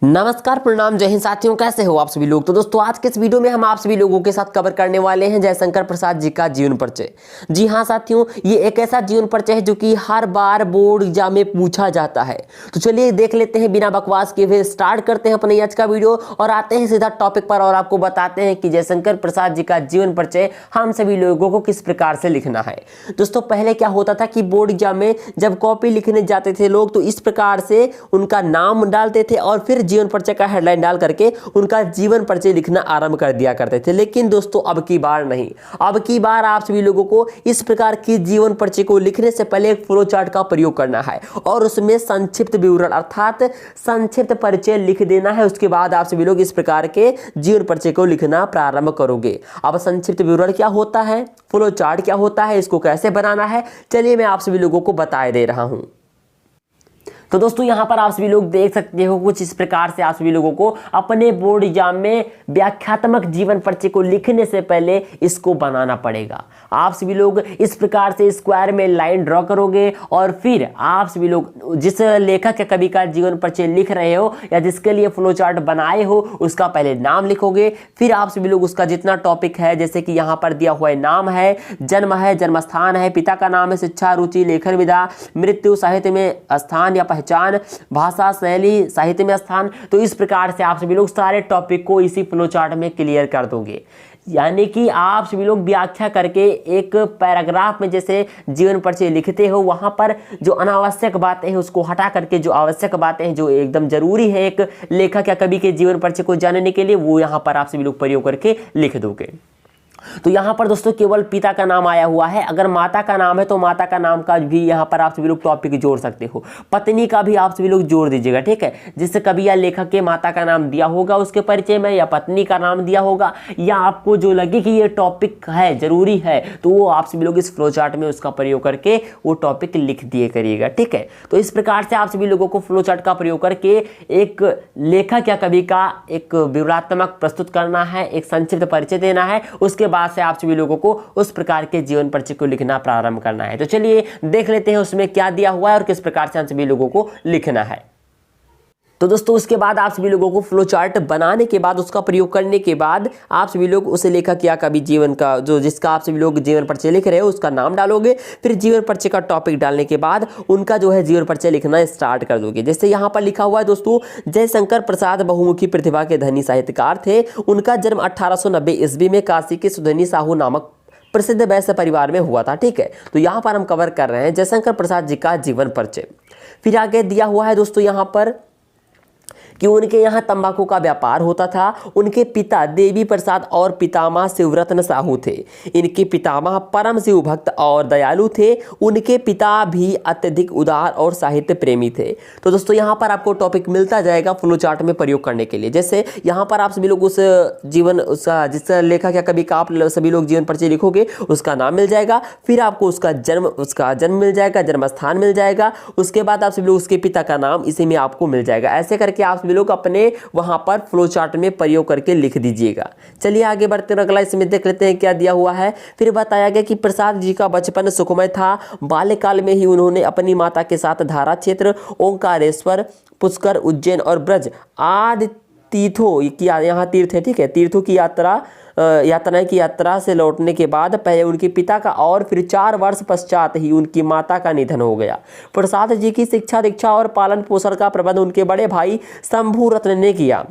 नमस्कार, प्रणाम, जय हिंद साथियों। कैसे हो आप सभी लोग। तो दोस्तों आज के इस वीडियो में हम आप सभी लोगों के साथ कवर करने वाले हैं जयशंकर प्रसाद जी का जीवन परिचय। जी हाँ साथियों, ये एक ऐसा जीवन परिचय है जो कि हर बार बोर्ड एग्जाम में पूछा जाता है। तो चलिए देख लेते हैं, बिना बकवास के हुए स्टार्ट करते हैं अपने आज का वीडियो और आते हैं सीधा टॉपिक पर और आपको बताते हैं कि जयशंकर प्रसाद जी का जीवन परिचय हम सभी लोगों को किस प्रकार से लिखना है। दोस्तों पहले क्या होता था कि बोर्ड एग्जाम में जब कॉपी लिखने जाते थे लोग तो इस प्रकार से उनका नाम डालते थे और फिर जीवन परिचय का हेडलाइन डाल करके उनका जीवन परिचय लिखना आरंभ कर दिया करते थे। लेकिन दोस्तों अब की बार नहीं, अब की बार आप सभी लोगों को इस प्रकार की जीवन परिचय को लिखने से पहले एक फ्लो चार्ट का प्रयोग करना है और उसमें संक्षिप्त विवरण अर्थात संक्षिप्त परिचय लिख देना है। उसके बाद आप सभी लोग इस प्रकार के जीवन परिचय को लिखना प्रारंभ करोगे। अब संक्षिप्त विवरण क्या होता है, फ्लो चार्ट क्या होता है, इसको कैसे बनाना है, चलिए मैं आप सभी लोगों को बता दे रहा हूं। तो दोस्तों यहाँ पर आप सभी लोग देख सकते हो कुछ इस प्रकार से आप सभी लोगों को अपने बोर्ड एग्जाम में व्याख्यात्मक जीवन परिचय को लिखने से पहले इसको बनाना पड़ेगा। आप सभी लोग इस प्रकार से स्क्वायर में लाइन ड्रॉ करोगे और फिर आप सभी लोग जिस लेखक या कवि का जीवन परिचय लिख रहे हो या जिसके लिए फ्लो चार्ट बनाए हो उसका पहले नाम लिखोगे। फिर आप सभी लोग उसका जितना टॉपिक है, जैसे कि यहाँ पर दिया हुआ है, नाम है, जन्म स्थान है, पिता का नाम है, शिक्षा, रुचि, लेखन विधा, मृत्यु, साहित्य में स्थान या पहचान, भाषा, शैली, साहित्य में स्थान। तो इस प्रकार से आप सभी लोग सारे टॉपिक को इसी फ्लो चार्ट में क्लियर कर दोगे। यानी कि आप सभी लोग व्याख्या करके एक पैराग्राफ में जैसे जीवन परिचय लिखते हो, वहां पर जो अनावश्यक बातें हैं उसको हटा करके जो आवश्यक बातें हैं, जो एकदम जरूरी है एक लेखक या कवि के जीवन परिचय को जानने के लिए, वो यहां पर आप सभी लोग प्रयोग करके लिख दोगे। तो यहाँ पर दोस्तों केवल पिता का नाम आया हुआ है। अगर माता का नाम है तो माता का नाम का भी यहाँ पर आप सभी लोग टॉपिक जोड़ सकते हो। पत्नी का भी आप सभी लोग जोड़ दीजिएगा, ठीक है। जिससे कवि या लेखक के माता का नाम दिया होगा उसके परिचय में या पत्नी का नाम दिया होगा या आपको जो लगे कि ये टॉपिक है जरूरी है तो वो आप सभी लोग इस फ्लो चार्ट में उसका प्रयोग करके वो टॉपिक लिख दिए करिएगा, ठीक है। तो इस प्रकार से आप सभी लोगों को फ्लो चार्ट का प्रयोग करके एक लेखक या कवि का एक विवरणात्मक प्रस्तुत करना है, एक संक्षिप्त परिचय देना है। उसके बाद से आप सभी लोगों को उस प्रकार के जीवन परिचय को लिखना प्रारंभ करना है। तो चलिए देख लेते हैं उसमें क्या दिया हुआ है और किस प्रकार से हम सभी लोगों को लिखना है। तो दोस्तों उसके बाद आप सभी लोगों को फ्लो चार्ट बनाने के बाद उसका प्रयोग करने के बाद आप सभी लोग उस लेखक या कवि जीवन का जो जिसका आप सभी लोग जीवन परिचय लिख रहे हो उसका नाम डालोगे। फिर जीवन परिचय का टॉपिक डालने के बाद उनका जो है जीवन परिचय लिखना स्टार्ट कर दोगे। जैसे यहाँ पर लिखा हुआ है दोस्तों, जयशंकर प्रसाद बहुमुखी प्रतिभा के धनी साहित्यकार थे। उनका जन्म 1890 ईस्वी में काशी के सुधनी साहू नामक प्रसिद्ध वैश्य परिवार में हुआ था, ठीक है। तो यहाँ पर हम कवर कर रहे हैं जयशंकर प्रसाद जी का जीवन परिचय। फिर आगे दिया हुआ है दोस्तों यहाँ पर कि उनके यहाँ तंबाकू का व्यापार होता था। उनके पिता देवी प्रसाद और पितामह शिवरत्न साहू थे। इनके पितामह परम शिव भक्त और दयालु थे। उनके पिता भी अत्यधिक उदार और साहित्य प्रेमी थे। तो दोस्तों यहाँ पर आपको टॉपिक मिलता जाएगा फ्लो चार्ट में प्रयोग करने के लिए। जैसे यहाँ पर आप सभी लोग उस जीवन जिस लेखक या कवि का आप सभी लोग जीवन परिचय लिखोगे उसका नाम मिल जाएगा। फिर आपको उसका जन्म मिल जाएगा, जन्म स्थान मिल जाएगा। उसके बाद आप सभी लोग उसके पिता का नाम इसी में आपको मिल जाएगा। ऐसे करके आप सभी लोग अपने वहां पर फ्लो चार्ट में प्रयोग करके लिख दीजिएगा। चलिए आगे बढ़ते हैं, अगला इसमें देख लेते हैं क्या दिया हुआ है। फिर बताया गया कि प्रसाद जी का बचपन सुखमय था। बाल्यकाल में ही उन्होंने अपनी माता के साथ धारा क्षेत्र, ओंकारेश्वर, पुष्कर, उज्जैन और ब्रज आदि तीर्थों की यहाँ तीर्थ है, ठीक है, तीर्थों की यात्रा से लौटने के बाद पहले उनके पिता का और फिर 4 वर्ष पश्चात ही उनकी माता का निधन हो गया। प्रसाद जी की शिक्षा दीक्षा और पालन पोषण का प्रबंध उनके बड़े भाई शंभू रत्न ने किया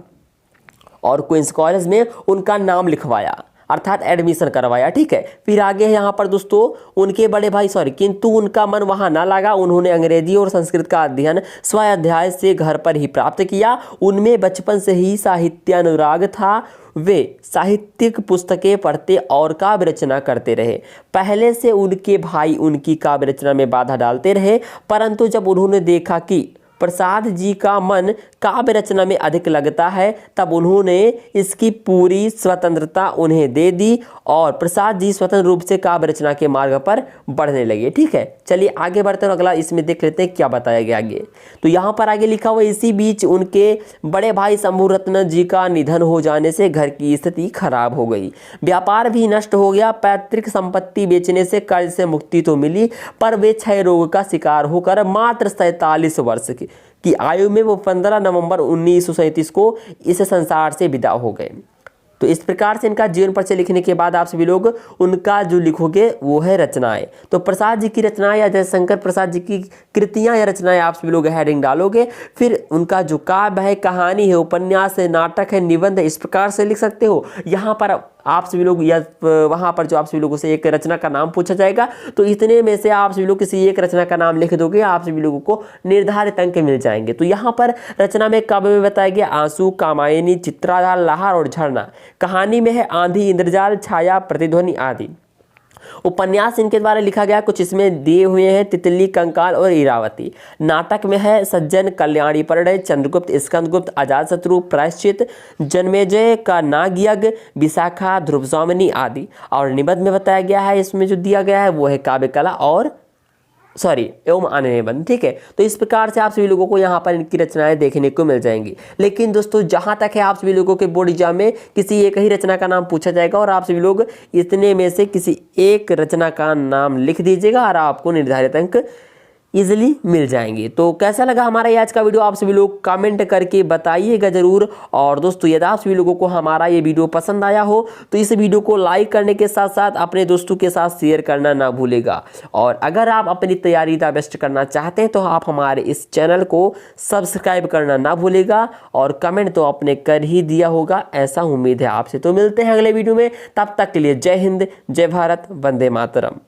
और क्वींस कॉलेज में उनका नाम लिखवाया अर्थात एडमिशन करवाया, ठीक है। फिर आगे है यहाँ पर दोस्तों उनके बड़े भाई किंतु उनका मन वहाँ ना लगा। उन्होंने अंग्रेजी और संस्कृत का अध्ययन स्वाध्याय से घर पर ही प्राप्त किया। उनमें बचपन से ही साहित्यानुराग था। वे साहित्यिक पुस्तकें पढ़ते और काव्य रचना करते रहे। पहले से उनके भाई उनकी काव्य रचना में बाधा डालते रहे, परंतु जब उन्होंने देखा कि प्रसाद जी का मन काव्य रचना में अधिक लगता है तब उन्होंने इसकी पूरी स्वतंत्रता उन्हें दे दी और प्रसाद जी स्वतंत्र रूप से काव्य रचना के मार्ग पर बढ़ने लगे, ठीक है। चलिए आगे बढ़ते हैं, अगला इसमें देख लेते हैं क्या बताया गया आगे। तो यहाँ पर आगे लिखा हुआ इसी बीच उनके बड़े भाई शंभू रत्न जी का निधन हो जाने से घर की स्थिति खराब हो गई। व्यापार भी नष्ट हो गया। पैतृक संपत्ति बेचने से कर्ज से मुक्ति तो मिली पर वे क्षय रोग का शिकार होकर मात्र 47 वर्ष के की आयु में वो 15 नवंबर 1937 को इस संसार से विदा हो गए। तो इस प्रकार से इनका जीवन परिचय लिखने के बाद आप सभी लोग उनका जो लिखोगे वो है रचनाएं। तो प्रसाद जी की रचनाएं या जयशंकर प्रसाद जी की कृतियां या रचनाएं आप सभी लोग हेडिंग डालोगे। फिर उनका जो काव्य है, कहानी है, उपन्यास है, नाटक है, निबंध है, इस प्रकार से लिख सकते हो। यहाँ पर आप सभी लोग या वहाँ पर जो आप सभी लोगों से एक रचना का नाम पूछा जाएगा, तो इतने में से आप सभी लोग किसी एक रचना का नाम लिख दोगे, आप सभी लोगों को निर्धारित अंक मिल जाएंगे। तो यहाँ पर रचना में काव्य में बताया गया आंसू, कामायनी, चित्राधार, लहार और झरना। कहानी में है आंधी, इंद्रजाल, छाया, प्रतिध्वनि आदि। उपन्यास इनके द्वारा लिखा गया कुछ इसमें दिए हुए हैं, तितली, कंकाल और इरावती। नाटक में है सज्जन, कल्याणी परिणय, चंद्रगुप्त, स्कंदगुप्त, अजातशत्रु, प्रायश्चित, जन्मेजय का नागयज्ञ, विशाखा, ध्रुवसौमनी आदि। और निबंध में बताया गया है, इसमें जो दिया गया है वो है काव्य कला और एवं अन्य निबंध। ठीक है, तो इस प्रकार से आप सभी लोगों को यहाँ पर इनकी रचनाएं देखने को मिल जाएंगी। लेकिन दोस्तों जहाँ तक है आप सभी लोगों के बोर्ड एग्जाम में किसी एक ही रचना का नाम पूछा जाएगा और आप सभी लोग इतने में से किसी एक रचना का नाम लिख दीजिएगा और आपको निर्धारित अंक इजीली मिल जाएंगे। तो कैसा लगा हमारा ये आज का वीडियो, आप सभी लोग कमेंट करके बताइएगा जरूर। और दोस्तों यदि आप सभी लोगों को हमारा ये वीडियो पसंद आया हो तो इस वीडियो को लाइक करने के साथ साथ अपने दोस्तों के साथ शेयर करना ना भूलेगा। और अगर आप अपनी तैयारी द बेस्ट करना चाहते हैं तो आप हमारे इस चैनल को सब्सक्राइब करना ना भूलेगा। और कमेंट तो आपने कर ही दिया होगा, ऐसा उम्मीद है आपसे। तो मिलते हैं अगले वीडियो में, तब तक के लिए जय हिंद, जय भारत, वंदे मातरम।